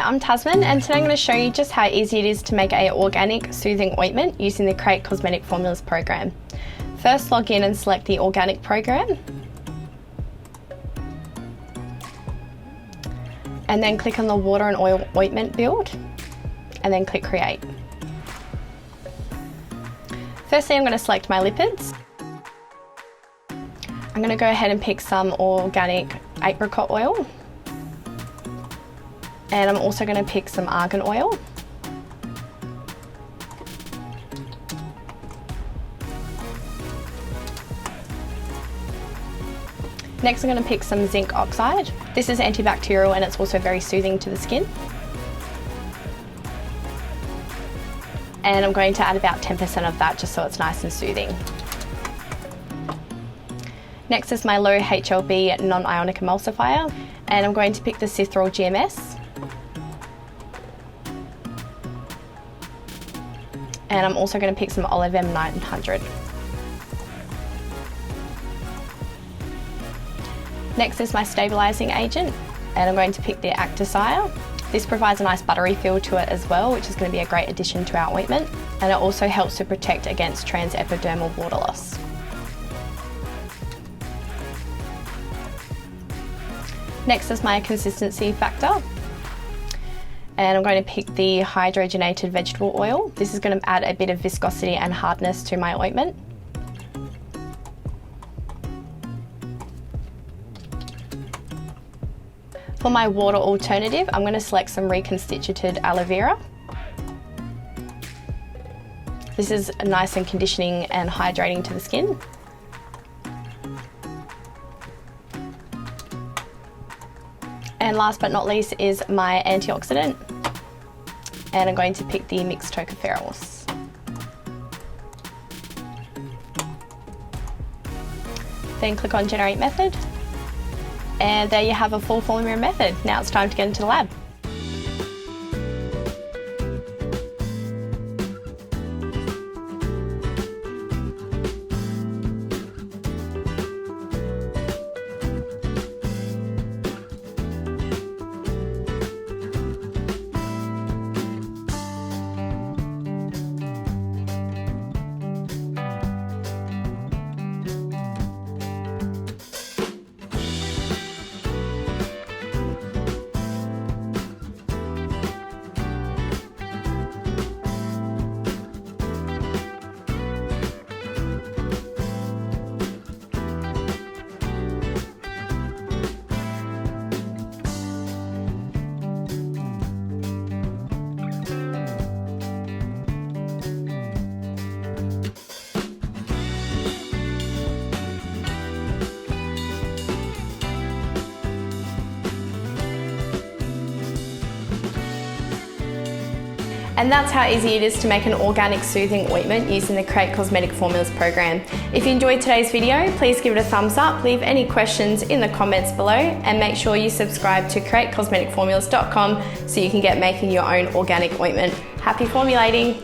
I'm Tasman and today I'm going to show you just how easy it is to make an organic soothing ointment using the Create Cosmetic Formulas program. First, log in and select the organic program. And then click on the water and oil ointment build and then click create. Firstly, I'm going to select my lipids. I'm going to go ahead and pick some organic apricot oil. And I'm also going to pick some argan oil. Next, I'm going to pick some zinc oxide. This is antibacterial and it's also very soothing to the skin. And I'm going to add about 10% of that just so it's nice and soothing. Next is my low HLB non-ionic emulsifier, and I'm going to pick the Cithrol GMS. And I'm also going to pick some Olive M900. Next is my stabilising agent, and I'm going to pick the Actisire. This provides a nice buttery feel to it as well, which is going to be a great addition to our ointment, and it also helps to protect against transepidermal water loss. Next is my consistency factor, and I'm going to pick the hydrogenated vegetable oil. This is going to add a bit of viscosity and hardness to my ointment. For my water alternative, I'm going to select some reconstituted aloe vera. This is nice and conditioning and hydrating to the skin. And last but not least is my antioxidant. And I'm going to pick the mixed tocopherols. Then click on Generate Method. And there you have a full formula method. Now it's time to get into the lab. And that's how easy it is to make an organic soothing ointment using the Create Cosmetic Formulas program. If you enjoyed today's video, please give it a thumbs up, leave any questions in the comments below, and make sure you subscribe to createcosmeticformulas.com so you can get making your own organic ointment. Happy formulating!